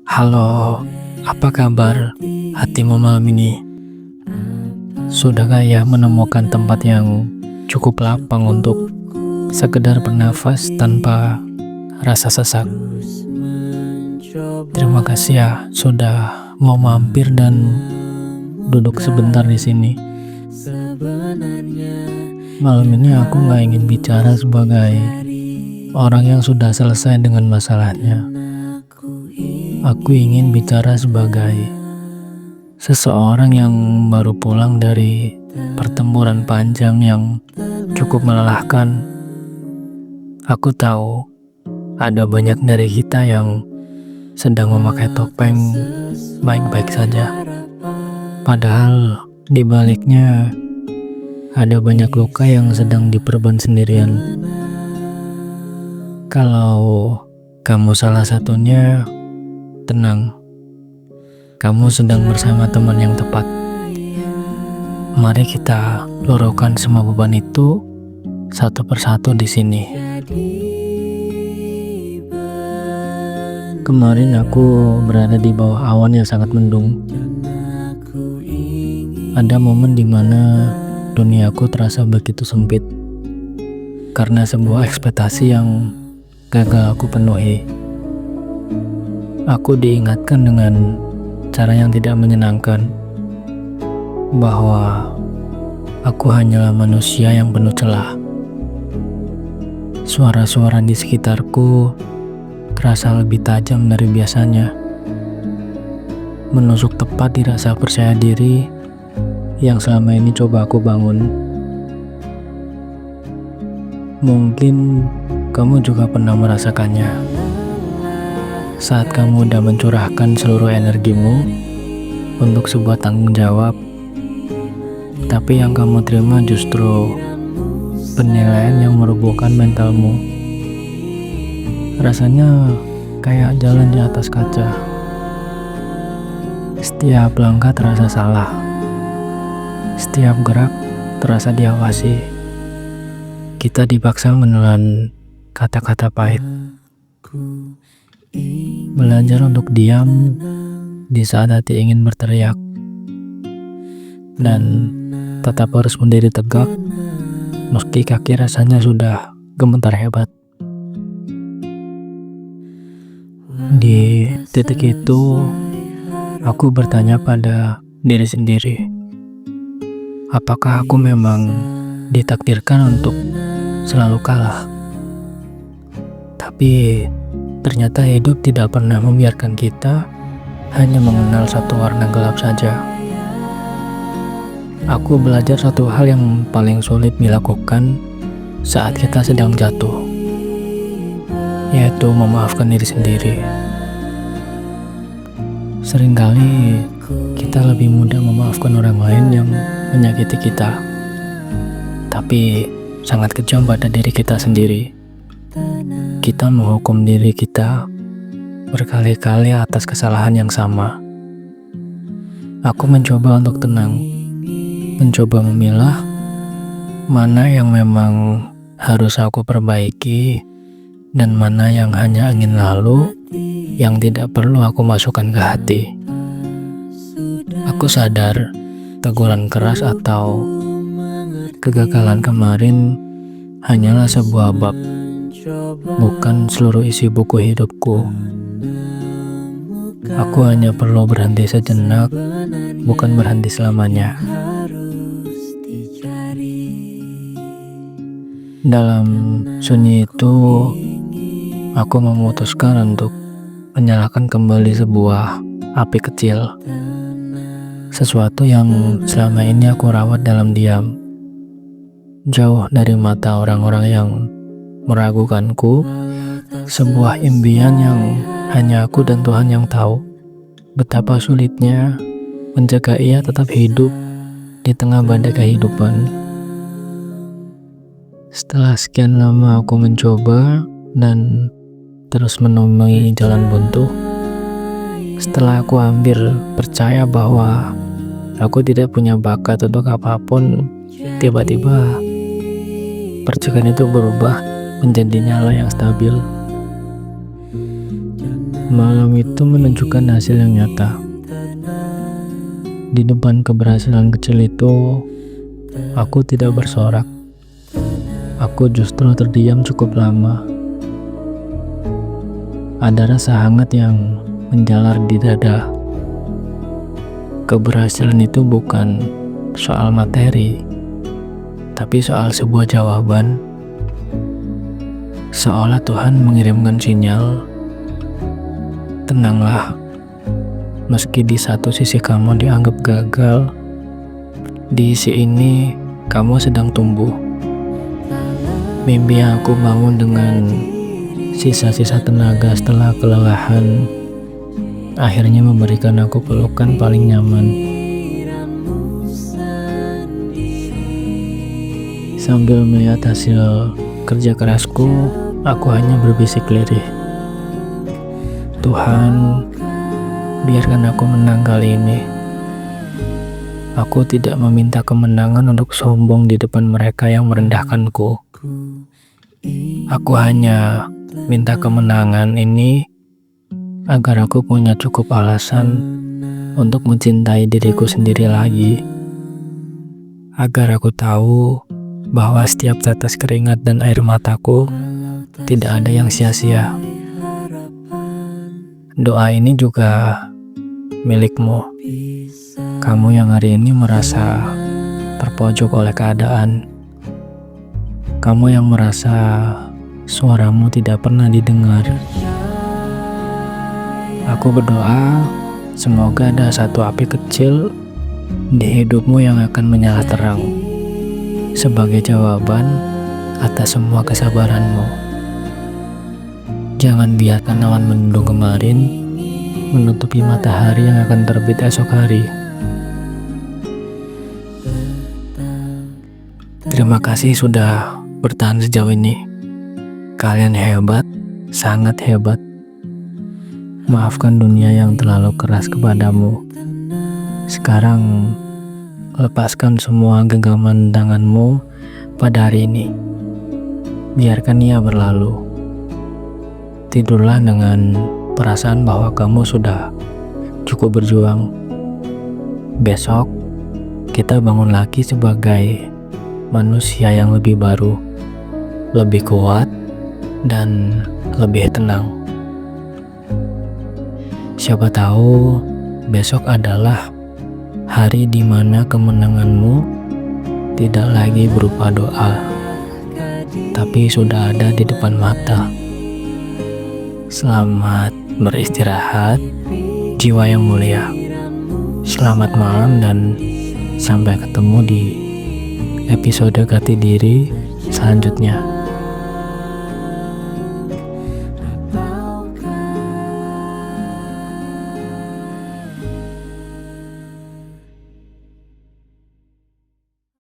Halo, apa kabar hatimu malam ini? Sudahkah ya menemukan tempat yang cukup lapang untuk sekedar bernafas tanpa rasa sesak? Terima kasih ya sudah mau mampir dan duduk sebentar di sini. Malam ini aku nggak ingin bicara sebagai orang yang sudah selesai dengan masalahnya. Aku ingin bicara sebagai seseorang yang baru pulang dari pertempuran panjang yang cukup melelahkan. Aku tahu ada banyak dari kita yang sedang memakai topeng baik-baik saja. Padahal di baliknya ada banyak luka yang sedang diperban sendirian. Kalau kamu salah satunya, tenang, kamu sedang bersama teman yang tepat. Mari kita luruhkan semua beban itu satu persatu di sini. Kemarin aku berada di bawah awan yang sangat mendung. Ada momen dimana duniaku terasa begitu sempit karena sebuah ekspektasi yang gagal aku penuhi. Aku diingatkan dengan cara yang tidak menyenangkan bahwa aku hanyalah manusia yang penuh celah. Suara-suara di sekitarku terasa lebih tajam dari biasanya, menusuk tepat di rasa percaya diri yang selama ini coba aku bangun. Mungkin kamu juga pernah merasakannya. Saat kamu udah mencurahkan seluruh energimu untuk sebuah tanggung jawab, tapi yang kamu terima justru penilaian yang merobohkan mentalmu. Rasanya kayak jalan di atas kaca. Setiap langkah terasa salah. Setiap gerak terasa diawasi. Kita dipaksa menelan kata-kata pahit. Belajar untuk diam di saat hati ingin berteriak, dan tetap harus berdiri tegak meski kaki rasanya sudah gemetar hebat. Di titik itu, aku bertanya pada diri sendiri, apakah aku memang ditakdirkan untuk selalu kalah? Tapi ternyata hidup tidak pernah membiarkan kita hanya mengenal satu warna gelap saja. Aku belajar satu hal yang paling sulit dilakukan saat kita sedang jatuh, yaitu memaafkan diri sendiri. Seringkali kita lebih mudah memaafkan orang lain yang menyakiti kita, tapi sangat kejam pada diri kita sendiri. Kita menghukum diri kita berkali-kali atas kesalahan yang sama. Aku mencoba untuk tenang, mencoba memilah mana yang memang harus aku perbaiki dan mana yang hanya angin lalu yang tidak perlu aku masukkan ke hati. Aku sadar teguran keras atau kegagalan kemarin hanyalah sebuah bab, bukan seluruh isi buku hidupku. Aku hanya perlu berhenti sejenak, bukan berhenti selamanya. Dalam sunyi itu, aku memutuskan untuk menyalakan kembali sebuah api kecil, sesuatu yang selama ini aku rawat dalam diam, jauh dari mata orang-orang yang meragukanku, sebuah impian yang hanya aku dan Tuhan yang tahu betapa sulitnya menjaga ia tetap hidup di tengah badai kehidupan. Setelah sekian lama aku mencoba dan terus menemui jalan buntu, setelah aku hampir percaya bahwa aku tidak punya bakat untuk apapun, tiba-tiba percikan itu berubah menjadi nyala yang stabil. Malam itu menunjukkan hasil yang nyata. Di depan keberhasilan kecil itu, aku tidak bersorak. Aku justru terdiam cukup lama. Ada rasa hangat yang menjalar di dada. Keberhasilan itu bukan soal materi, tapi soal sebuah jawaban. Seolah Tuhan mengirimkan sinyal, tenanglah, meski di satu sisi kamu dianggap gagal, di sisi ini kamu sedang tumbuh. Mimpi yang aku bangun dengan sisa-sisa tenaga setelah kelelahan akhirnya memberikan aku pelukan paling nyaman. Sambil melihat hasil kerja kerasku, aku hanya berbisik lirih, Tuhan, biarkan aku menang kali ini. Aku tidak meminta kemenangan untuk sombong di depan mereka yang merendahkanku. Aku hanya minta kemenangan ini agar aku punya cukup alasan untuk mencintai diriku sendiri lagi. Agar aku tahu bahwa setiap tetes keringat dan air mataku tidak ada yang sia-sia. Doa ini juga milikmu. Kamu yang hari ini merasa terpojok oleh keadaan. Kamu yang merasa suaramu tidak pernah didengar. Aku berdoa semoga ada satu api kecil di hidupmu yang akan menyala terang sebagai jawaban atas semua kesabaranmu. Jangan biarkan awan mendung kemarin menutupi matahari yang akan terbit esok hari. Terima kasih sudah bertahan sejauh ini. Kalian hebat, sangat hebat. Maafkan dunia yang terlalu keras kepadamu. Sekarang, lepaskan semua genggaman tanganmu pada hari ini. Biarkan ia berlalu. Tidurlah dengan perasaan bahwa kamu sudah cukup berjuang. Besok, kita bangun lagi sebagai manusia yang lebih baru, lebih kuat, dan lebih tenang. Siapa tahu besok adalah hari di mana kemenanganmu tidak lagi berupa doa, tapi sudah ada di depan mata. Selamat beristirahat, jiwa yang mulia. Selamat malam dan sampai ketemu di episode Ganti Diri selanjutnya.